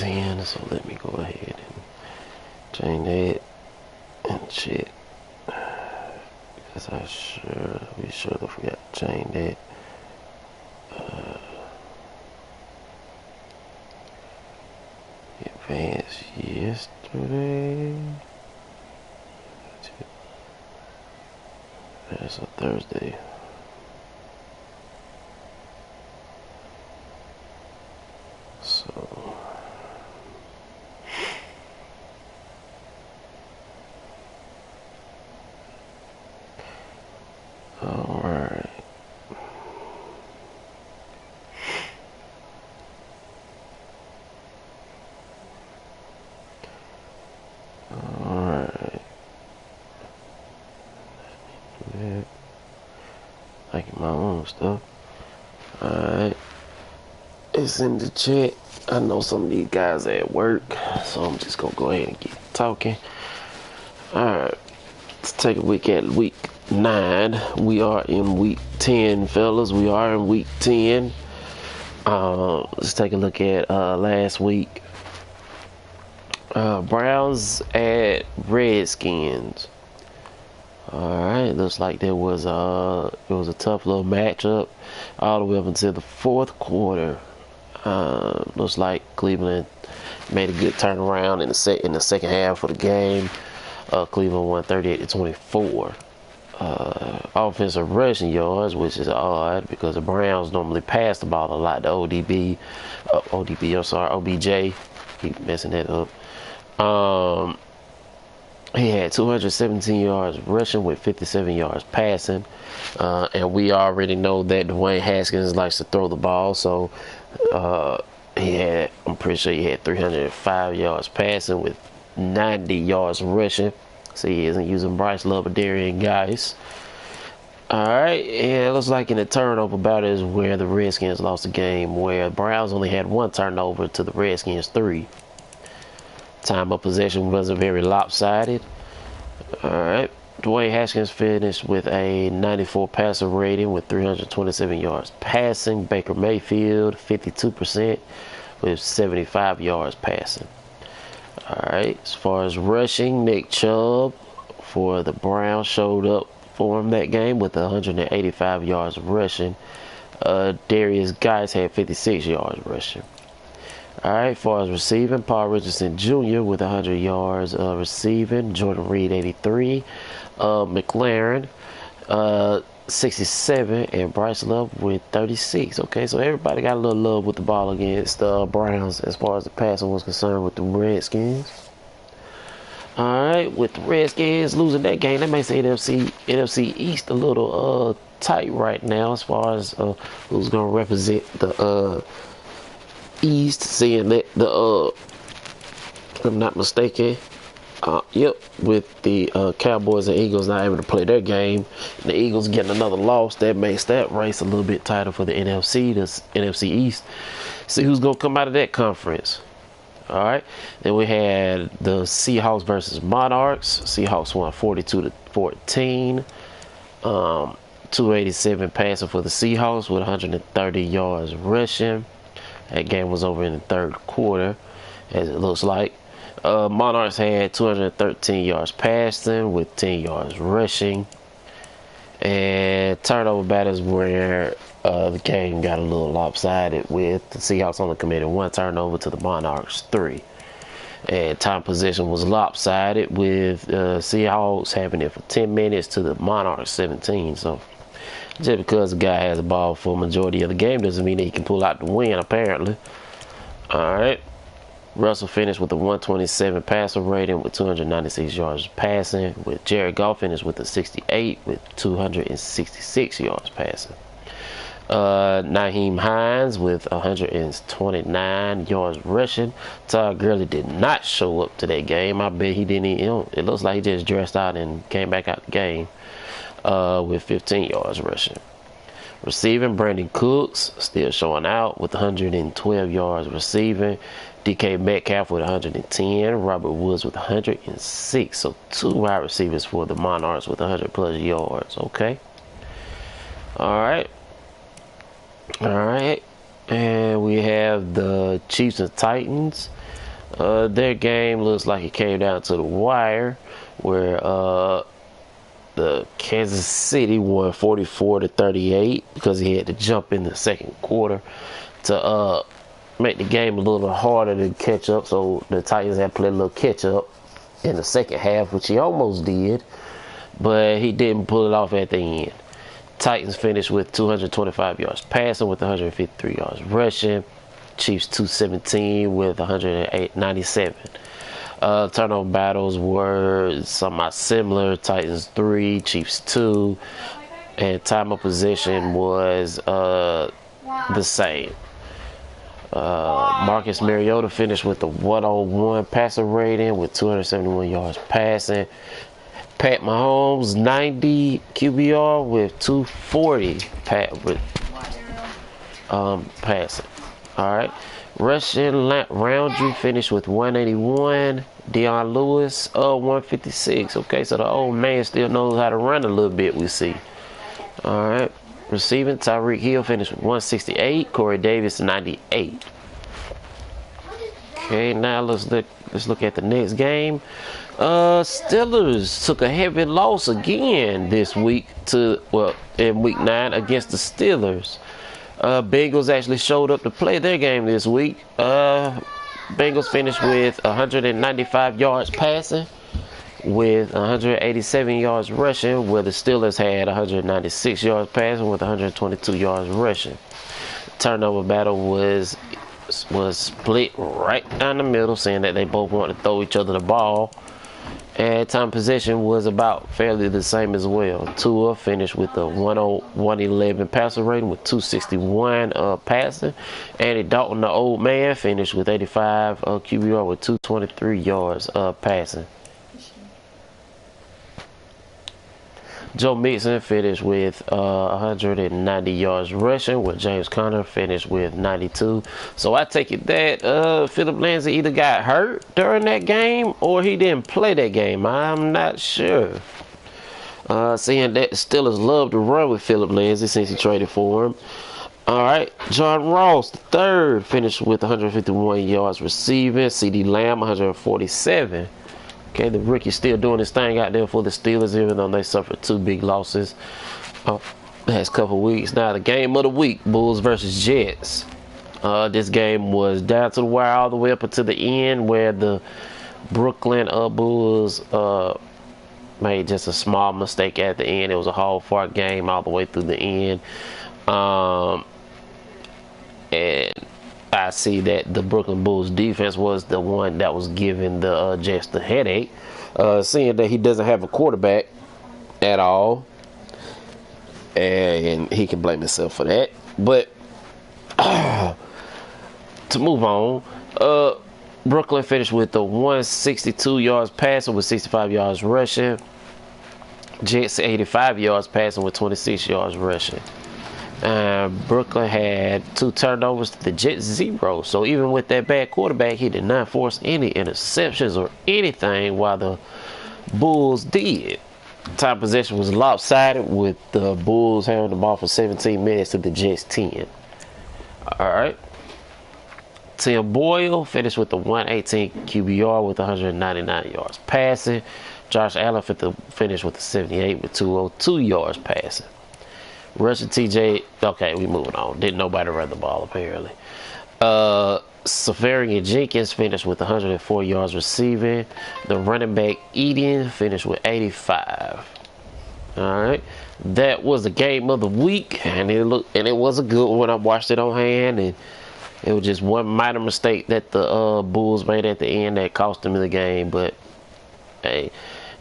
10, so let me go ahead and change that and check. Because we should have forgot to change that. Advanced yesterday. That's a Thursday. So all right. Like my own stuff. Alright. It's in the chat. I know some of these guys are at work, so I'm just gonna go ahead and get talking. Alright. Let's take a look at week 9. We are in week 10, fellas. We are in week 10. Let's take a look at last week. Browns at Redskins. Alright, looks like it was a tough little matchup all the way up until the fourth quarter. Looks like Cleveland made a good turnaround in the second half of the game. Cleveland won 38-24. Offensive rushing yards, which is odd because the Browns normally pass the ball a lot. The OBJ, keep messing that up. He had 217 yards rushing with 57 yards passing. And we already know that Dwayne Haskins likes to throw the ball. So I'm pretty sure he had 305 yards passing with 90 yards rushing. So he isn't using Bryce Love or Darian Geis. Alright, and it looks like in the turnover battle is where the Redskins lost the game, where the Browns only had 1 turnover to the Redskins 3. Time of possession wasn't very lopsided. Alright. Dwayne Haskins finished with a 94 passer rating with 327 yards passing. Baker Mayfield, 52% with 75 yards passing. Alright. As far as rushing, Nick Chubb for the Browns showed up for him that game with 185 yards rushing. Darius Geis had 56 yards rushing. Alright, as far as receiving, Paul Richardson Jr. with 100 yards receiving. Jordan Reed, 83. McLaren, 67. And Bryce Love with 36. Okay, so everybody got a little love with the ball against the Browns as far as the passing was concerned with the Redskins. Alright, with the Redskins losing that game, that makes the NFC East a little tight right now as far as who's going to represent the East, seeing that if I'm not mistaken, with the Cowboys and Eagles not able to play their game, and the Eagles getting another loss, that makes that race a little bit tighter for the NFC, the NFC East. See who's gonna come out of that conference. All right, then we had the Seahawks versus Monarchs. Seahawks won 42-14. 287 passing for the Seahawks with 130 yards rushing. That game was over in the third quarter, as it looks like. Monarchs had 213 yards passing with 10 yards rushing. And turnover battles where the game got a little lopsided, with the Seahawks only committed 1 turnover to the Monarchs 3. And time possession was lopsided, with Seahawks having it for 10 minutes to the Monarchs 17. So just because the guy has a ball for a majority of the game doesn't mean that he can pull out the win, apparently. Alright. Russell finished with a 127 passer rating with 296 yards passing, with Jared Goff finished with a 68 with 266 yards passing. Nyheim Hines with 129 yards rushing. Todd Gurley did not show up to that game. I bet he didn't even, it looks like he just dressed out and came back out the game. With 15 yards rushing. Receiving, Brandon Cooks still showing out with 112 yards receiving. DK Metcalf with 110. Robert Woods with 106. So 2 wide receivers for the Monarchs with 100 plus yards. Okay. Alright. And we have the Chiefs and Titans. Their game looks like it came down to the wire, where the Kansas City won 44-38 because he had to jump in the second quarter to make the game a little harder to catch up. So the Titans had to play a little catch up in the second half, which he almost did, but he didn't pull it off at the end. Titans finished with 225 yards passing with 153 yards rushing. Chiefs 217 with 197. Turnover battles were somewhat similar. Titans 3, Chiefs 2, and time of possession was the same. Marcus Mariota finished with a 101 passer rating with 271 yards passing. Pat Mahomes 90 QBR with 240 passing. All right. Rushing, Roundtree finished with 181. Deion Lewis 156. Okay, so the old man still knows how to run a little bit, we see. All right. Receiving, Tyreek Hill finished with 168. Corey Davis 98. Okay, now let's look at the next game. Steelers took a heavy loss again this week in week 9 against the Steelers. Bengals actually showed up to play their game this week. Bengals finished with 195 yards passing with 187 yards rushing, where the Steelers had 196 yards passing with 122 yards rushing. Turnover battle was split right down the middle, saying that they both wanted to throw each other the ball. And time possession was about fairly the same as well. Tua finished with a 111 passer rating with 261 passing. Andy Dalton, the old man, finished with 85 QBR with 223 yards passing. Joe Mixon finished with 190 yards rushing, where James Conner finished with 92. So I take it that Philip Lindsay either got hurt during that game or he didn't play that game. I'm not sure. Seeing that the Steelers love to run with Philip Lindsay since he traded for him. All right, John Ross III finished with 151 yards receiving. CD Lamb 147. Okay, the rookie's still doing his thing out there for the Steelers, even though they suffered 2 big losses the last couple weeks. Now, the game of the week, Bulls versus Jets. This game was down to the wire all the way up until the end, where the Brooklyn Bulls made just a small mistake at the end. It was a hard-fought game all the way through the end. And I see that the Brooklyn Bulls defense was the one that was giving the Jets the headache, seeing that he doesn't have a quarterback at all, and he can blame himself for that. But to move on, Brooklyn finished with the 162 yards passing with 65 yards rushing. Jets 85 yards passing with 26 yards rushing. Brooklyn had 2 turnovers to the Jets 0. So even with that bad quarterback, he did not force any interceptions or anything, while the Bulls did. Time possession was lopsided, with the Bulls having the ball for 17 minutes to the Jets 10. All right. Tim Boyle finished with the 118 QBR with 199 yards passing. Josh Allen finished with the 78 with 202 yards passing. Rushing TJ, okay, we moving on. Didn't nobody run the ball, apparently. Safarian Jenkins finished with 104 yards receiving. The running back Eden finished with 85. All right, that was the game of the week, and it was a good one. I watched it on hand, and it was just one minor mistake that the Bulls made at the end that cost them the game. But hey,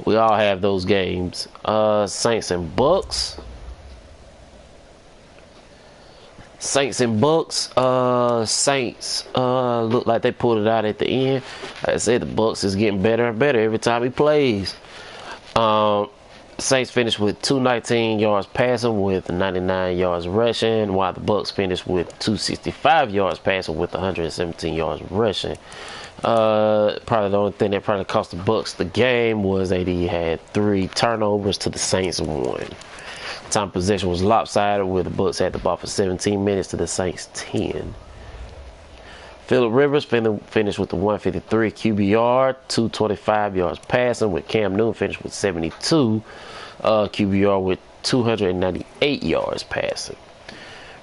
we all have those games. Saints and Bucks. Saints look like they pulled it out at the end. Like I said, the Bucks is getting better and better every time he plays. Saints finished with 219 yards passing with 99 yards rushing, while the Bucks finished with 265 yards passing with 117 yards rushing. Probably the only thing that probably cost the Bucks the game was that he had 3 turnovers to the Saints 1. Time possession was lopsided, where the Bucks had the ball for 17 minutes to the Saints 10. Phillip Rivers finished with the 153 QBR, 225 yards passing, with Cam Newton finished with 72 QBR with 298 yards passing.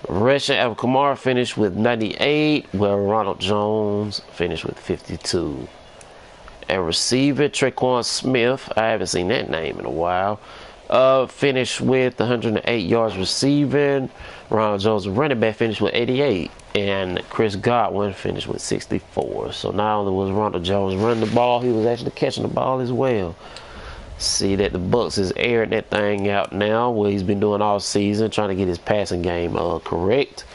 Rushing, Alvin Kamara finished with 98, while Ronald Jones finished with 52. And receiver, Tre'Quan Smith, I haven't seen that name in a while, finished with 108 yards receiving. Ronald Jones, running back, finished with 88. And Chris Godwin finished with 64. So not only was Ronald Jones running the ball, he was actually catching the ball as well. See that the Bucs is airing that thing out now, what he's been doing all season, trying to get his passing game correct.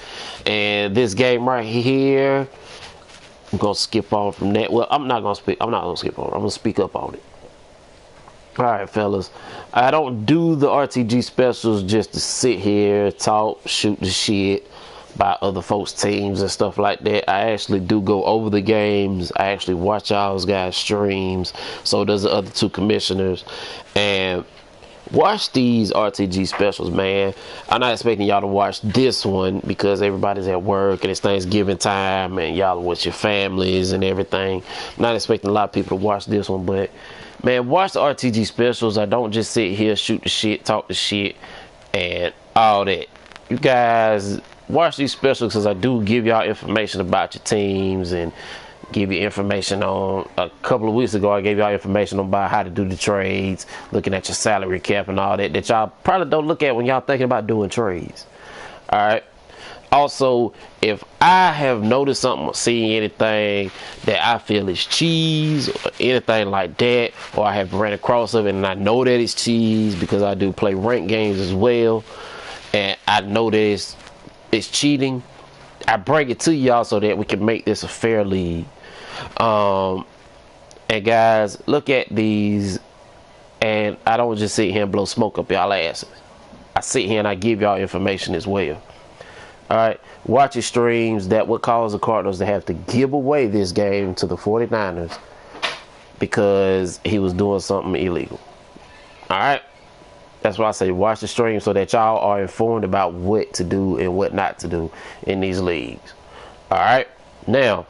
And this game right here, I'm gonna skip on from that. Well, I'm not gonna skip on it. I'm gonna speak up on it. All right, fellas, I don't do the RTG specials just to sit here, talk, shoot the shit about other folks' teams and stuff like that. I actually do go over the games. I actually watch y'all's guys' streams. So does the other two commissioners. And watch these RTG specials, man. I'm not expecting y'all to watch this one because everybody's at work and it's Thanksgiving time and y'all are with your families and everything. I'm not expecting a lot of people to watch this one, but man, watch the RTG specials. I don't just sit here, shoot the shit, talk the shit, and all that. You guys watch these specials because I do give y'all information about your teams and give you information on. A couple of weeks ago, I gave y'all information about how to do the trades, looking at your salary cap and all that y'all probably don't look at when y'all thinking about doing trades. All right. Also, if I have noticed something or seen anything that I feel is cheese or anything like that, or I have ran across it and I know that it's cheese because I do play ranked games as well, and I know that it's cheating, I bring it to y'all so that we can make this a fair league. And guys, look at these, and I don't just sit here and blow smoke up y'all asses. I sit here and I give y'all information as well. Alright, watch your streams. That would cause the Cardinals to have to give away this game to the 49ers because he was doing something illegal. Alright, that's why I say watch the stream so that y'all are informed about what to do and what not to do in these leagues. Alright, now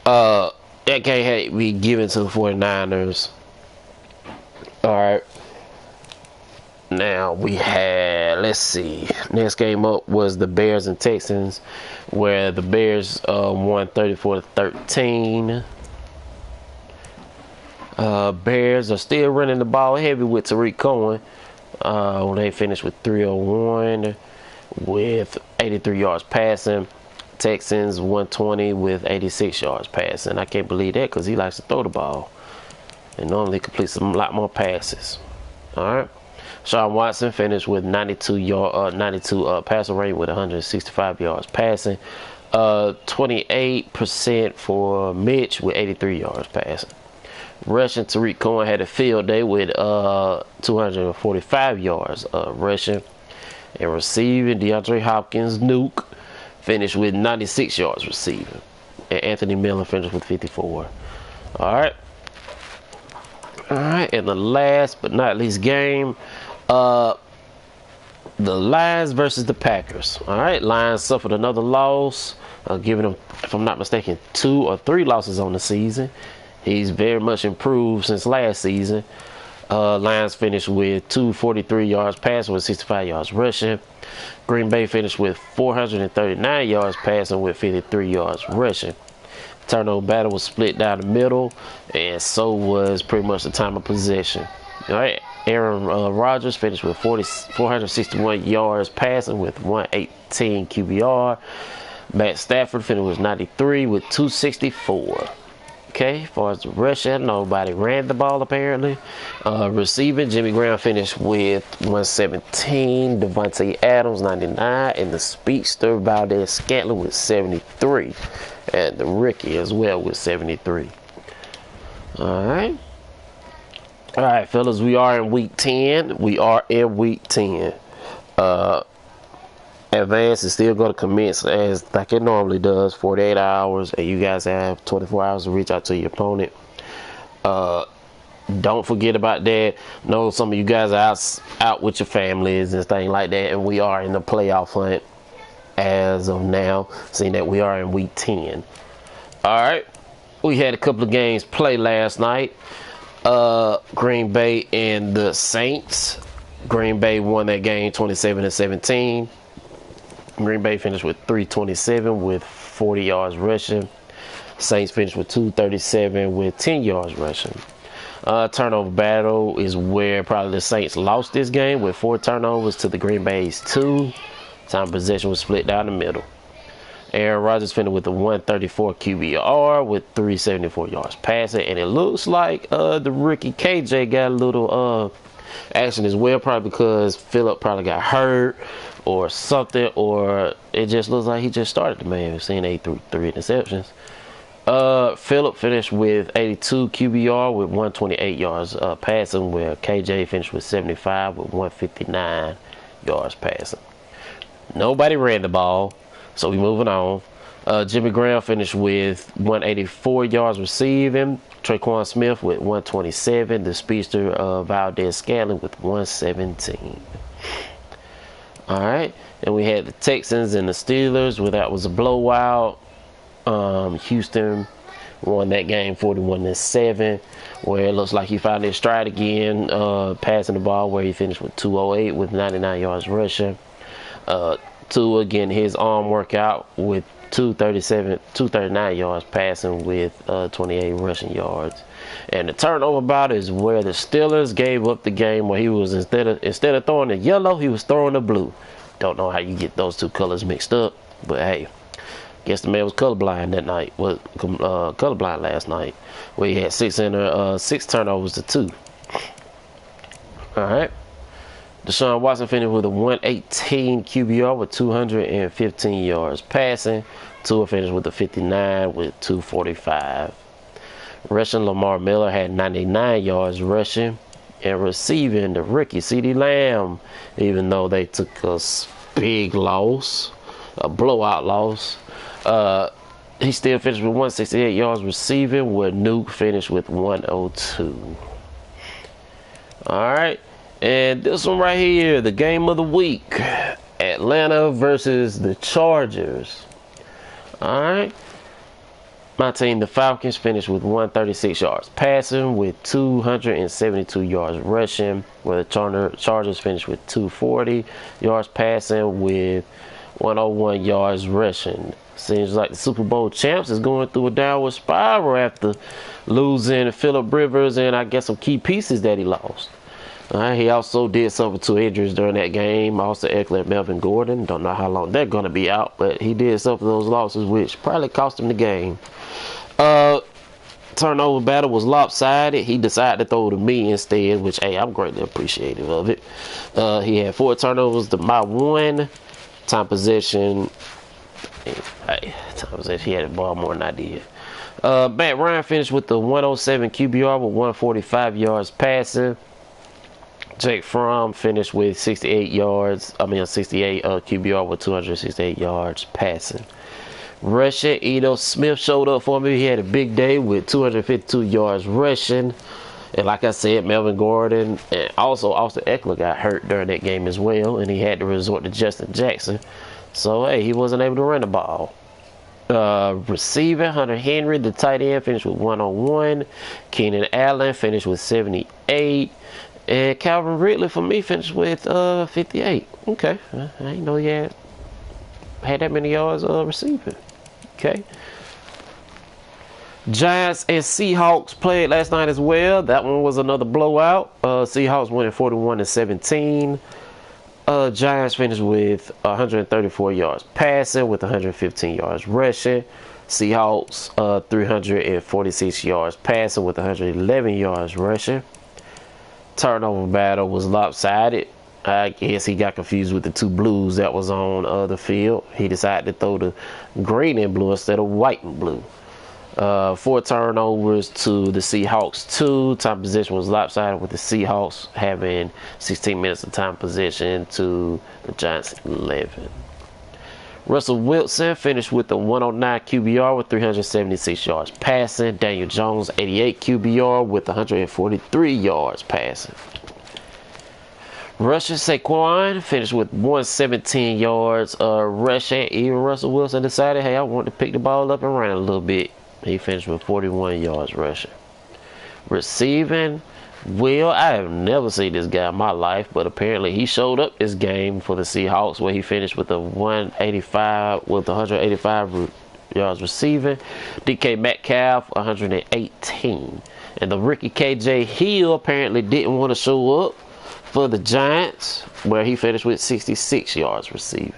that game had to be given to the 49ers. Alright, now we had, let's see, next game up was the Bears and Texans, where the Bears won 34-13. Bears are still running the ball heavy with Tariq Cohen. When they finished with 301 with 83 yards passing. Texans 120 with 86 yards passing. I can't believe that because he likes to throw the ball and normally completes a lot more passes. All right. Sean Watson finished with 92 passer rate with 165 yards passing. 28% for Mitch with 83 yards passing. Rushing, Tariq Cohen had a field day with 245 yards rushing. And receiving, DeAndre Hopkins, Nuke, finished with 96 yards receiving. And Anthony Miller finished with 54. Alright. Alright, and the last but not least game, the Lions versus the Packers. Alright, Lions suffered another loss, giving them, if I'm not mistaken, 2 or 3 losses on the season. He's very much improved since last season. Lions finished with 243 yards passing with 65 yards rushing. Green Bay finished with 439 yards passing with 53 yards rushing. Turnover battle was split down the middle, and so was pretty much the time of possession. All right, Aaron Rodgers finished with 461 yards passing with 118 QBR. Matt Stafford finished with 93 with 264. Okay, as far as the rushing, nobody ran the ball apparently. Receiving, Jimmy Graham finished with 117, Devontae Adams 99, and the speedster Valdez Scantling with 73, and the rookie as well with 73. All right, fellas, we are in week 10. Advance is still going to commence as like it normally does, 48 hours, and you guys have 24 hours to reach out to your opponent. Don't forget about that. Know some of you guys are out with your families and things like that, and we are in the playoff hunt as of now, seeing that we are in week 10. All right, we had a couple of games play last night. Green Bay and the Saints. Green Bay won that game 27-17. Green Bay finished with 327 with 40 yards rushing. Saints finished with 237 with 10 yards rushing. Turnover battle is where probably the Saints lost this game with 4 turnovers to the Green Bay's 2. Time possession was split down the middle. Aaron Rodgers finished with a 134 QBR with 374 yards passing, and it looks like the rookie KJ got a little action as well, probably because Phillip probably got hurt or something, or it just looks like he just started the man. We've seen 8 through 3 interceptions. Phillip finished with 82 QBR with 128 yards passing, where KJ finished with 75 with 159 yards passing. Nobody ran the ball, so we moving on. Jimmy Graham finished with 184 yards receiving. Traquan Smith with 127. The speedster Valdez Scantling with 117. All right, and we had the Texans and the Steelers, where that was a blowout. Houston won that game 41-7, where it looks like he found his stride again, passing the ball, where he finished with 208 with 99 yards rushing. Tua again, his arm workout with 239 yards passing with 28 rushing yards. And the turnover battle is where the Steelers gave up the game, where he was instead of throwing the yellow, he was throwing the blue. Don't know how you get those two colors mixed up, but hey, guess the man was colorblind that night. Was colorblind last night, where he had 6 turnovers to 2. All right. Deshaun Watson finished with a 118 QBR with 215 yards passing. Tua finished with a 59 with 245. Rushing, Lamar Miller had 99 yards rushing. And receiving, the rookie CeeDee Lamb, even though they took a big loss, a blowout loss, he still finished with 168 yards receiving, where Nuke finished with 102. All right. And this one right here, the game of the week, Atlanta versus the Chargers. All right. My team, the Falcons, finished with 136 yards passing with 272 yards rushing, where the Chargers finished with 240 yards passing with 101 yards rushing. Seems like the Super Bowl champs is going through a downward spiral after losing Phillip Rivers and I guess some key pieces that he lost. He also did suffer 2 injuries during that game. Also, Eckler and Melvin Gordon. Don't know how long they're going to be out, but he did suffer those losses, which probably cost him the game. Turnover battle was lopsided. He decided to throw to me instead, which, hey, I'm greatly appreciative of it. He had 4 turnovers to my 1. Time possession. He had the ball more than I did. Matt Ryan finished with the 107 QBR with 145 yards passing. Jake Fromm finished with 68 QBR with 268 yards passing. Rushing, Edo Smith showed up for me. He had a big day with 252 yards rushing. And like I said, Melvin Gordon and also Austin Eckler got hurt during that game as well, and he had to resort to Justin Jackson. So, hey, he wasn't able to run the ball. Receiving, Hunter Henry, the tight end, finished with 101. Keenan Allen finished with 78. And Calvin Ridley, for me, finished with 58. Okay. I didn't know he had that many yards receiving. Okay. Giants and Seahawks played last night as well. That one was another blowout. Seahawks winning 41-17. Giants finished with 134 yards passing with 115 yards rushing. Seahawks 346 yards passing with 111 yards rushing. Turnover battle was lopsided. I guess he got confused with the 2 blues that was on the field. He decided to throw the green and blue instead of white and blue. 4 turnovers to the Seahawks 2. Time possession was lopsided with the Seahawks having 16 minutes of time possession to the Giants 11. Russell Wilson finished with a 109 QBR with 376 yards passing. Daniel Jones 88 QBR with 143 yards passing. Rushing, Saquon finished with 117 yards rushing. Even Russell Wilson decided, hey, I want to pick the ball up and run a little bit. He finished with 41 yards rushing. Receiving, well, I have never seen this guy in my life, but apparently he showed up this game for the Seahawks, where he finished with 185 yards receiving. DK Metcalf 118, and the rookie KJ Hill apparently didn't want to show up for the Giants, where he finished with 66 yards receiving.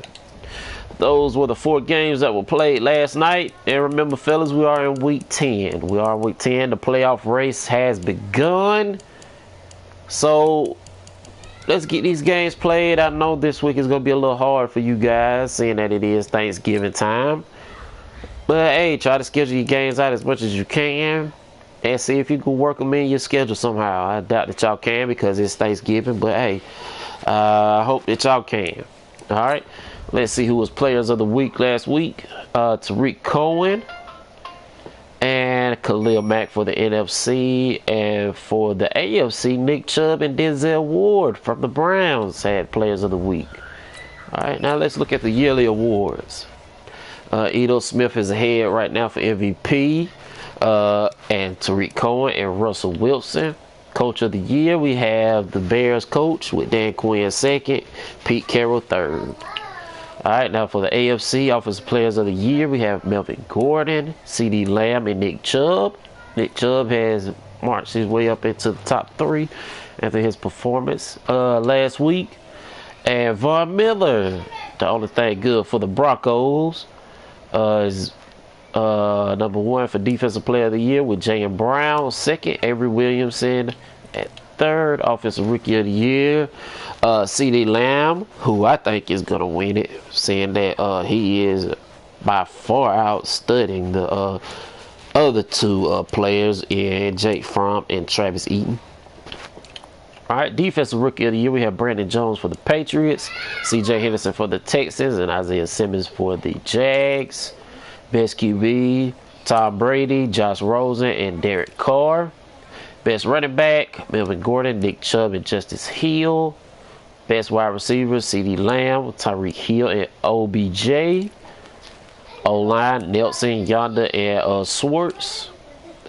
Those were the 4 games that were played last night. And remember, fellas, we are in week 10. We are in week 10. The playoff race has begun. So let's get these games played. I know this week is going to be a little hard for you guys, seeing that it is Thanksgiving time. But hey, try to schedule your games out as much as you can and see if you can work them in your schedule somehow. I doubt that y'all can because it's Thanksgiving, but hey, I hope that y'all can. All right. Let's see who was players of the week last week. Tariq Cohen and Khalil Mack for the NFC. And for the AFC, Nick Chubb and Denzel Ward from the Browns had players of the week. All right, now let's look at the yearly awards. Edo Smith is ahead right now for MVP. And Tariq Cohen and Russell Wilson. Coach of the year, we have the Bears coach with Dan Quinn second, Pete Carroll third. All right, now for the AFC Offensive Players of the Year, we have Melvin Gordon, CeeDee Lamb, and Nick Chubb. Nick Chubb has marched his way up into the top 3 after his performance last week. And Von Miller, the only thing good for the Broncos, is number 1 for Defensive Player of the Year with Jaylen Brown, second, Avery Williamson at third, Offensive Rookie of the Year. CeeDee Lamb, who I think is going to win it, saying that he is by far outstudying the other 2 players in Jake Fromm and Travis Etienne. All right, Defensive Rookie of the Year, we have Brandon Jones for the Patriots, C.J. Henderson for the Texans, and Isaiah Simmons for the Jags. Best QB, Tom Brady, Josh Rosen, and Derek Carr. Best running back, Melvin Gordon, Nick Chubb, and Justice Hill. Best wide receivers, CeeDee Lamb, Tyreek Hill, and OBJ. O-line, Nelson, Yonder, and Swartz.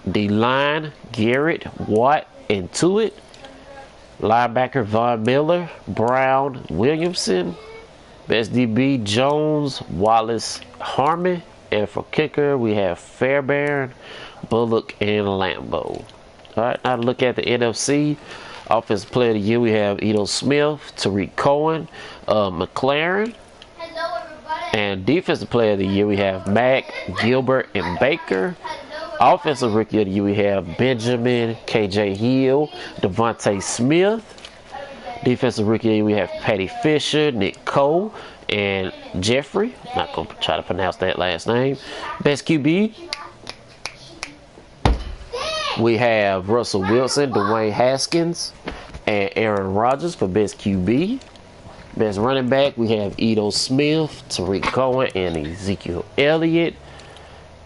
D-line, Garrett, Watt, and Tuitt. Linebacker, Von Miller, Brown, Williamson. Best DB, Jones, Wallace, Harmon. And for kicker, we have Fairbairn, Bullock, and Lambeau. All right, now to look at the NFC. Offensive Player of the Year, we have Edo Smith, Tariq Cohen, McLaren. Hello, everybody. And Defensive Player of the Year, we have Mack, Gilbert, and Baker. Offensive Rookie of the Year, we have Benjamin, KJ Hill, Devontae Smith. Defensive Rookie of the Year, we have Patty Fisher, Nick Cole, and Jeffrey. Not going to try to pronounce that last name. Best QB, we have Russell Wilson, Dwayne Haskins, and Aaron Rodgers for Best QB. Best running back, we have Edo Smith, Tariq Cohen, and Ezekiel Elliott.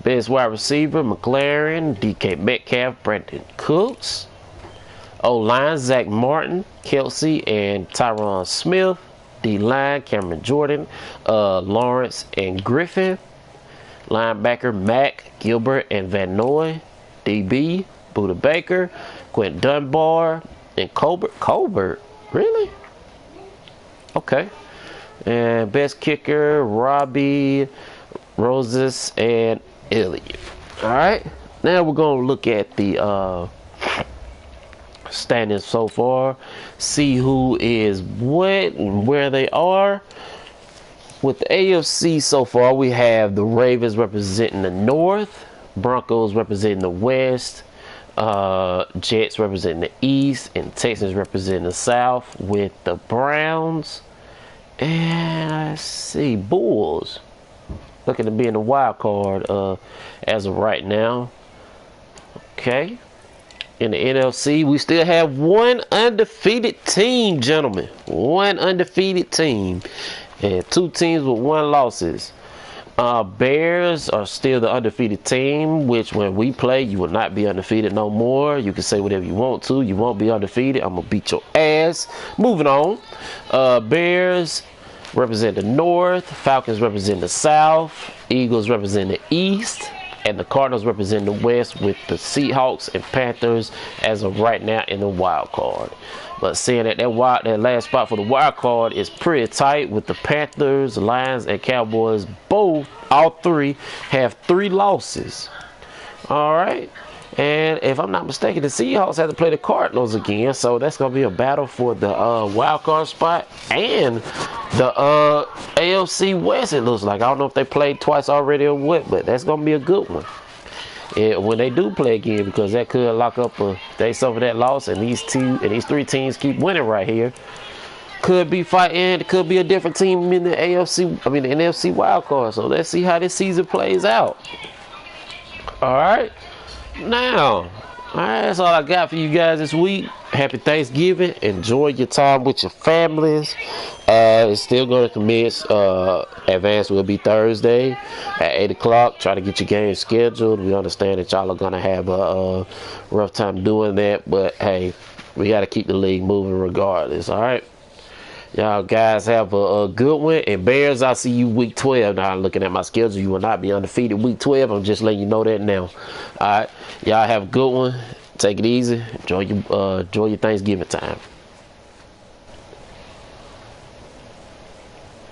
Best wide receiver, McLaren, DK Metcalf, Brandon Cooks. O-line, Zach Martin, Kelsey, and Tyron Smith. D-line, Cameron Jordan, Lawrence, and Griffin. Linebacker, Mack, Gilbert, and Van Noy. DB, Buda Baker, Quentin Dunbar, and Colbert. Really? Okay. And best kicker, Robbie, Roses, and Elliott. All right. Now we're going to look at the standings so far, see who is what and where they are. With the AFC so far, we have the Ravens representing the North, Broncos representing the West, Jets representing the East, and Texans representing the South, with the Browns and let's see, Bulls looking to be in the wild card as of right now. Okay. In the NFC, we still have one undefeated team, gentlemen. One undefeated team. And 2 teams with 1 losses. Bears are still the undefeated team, which when we play, you will not be undefeated no more. You can say whatever you want to. You won't be undefeated. I'm going to beat your ass. Moving on. Bears represent the North. Falcons represent the South. Eagles represent the East. and the Cardinals represent the West, with the Seahawks and Panthers as of right now in the wild card. But seeing that that last spot for the wild card is pretty tight, with the Panthers, Lions, and Cowboys all three have 3 losses. All right. And if I'm not mistaken, the Seahawks have to play the Cardinals again, so that's gonna be a battle for the wild card spot and the AFC West. It looks like, I don't know if they played twice already or what, but that's gonna be a good one. When they do play again, because that could lock up they suffer that loss, and these 3 teams keep winning right here. Could be fighting. It could be a different team in the the NFC wild card. So let's see how this season plays out. All right. Now, that's all I got for you guys this week. Happy Thanksgiving. Enjoy your time with your families. It's still going to commence. Advance will be Thursday at 8 o'clock. Try to get your game scheduled. We understand that y'all are going to have a rough time doing that. But, hey, we got to keep the league moving regardless. All right. Y'all guys have a good one. And Bears, I'll see you week 12. Now, looking at my schedule, you will not be undefeated week 12. I'm just letting you know that now. All right. Y'all have a good one. Take it easy. Enjoy your Thanksgiving time.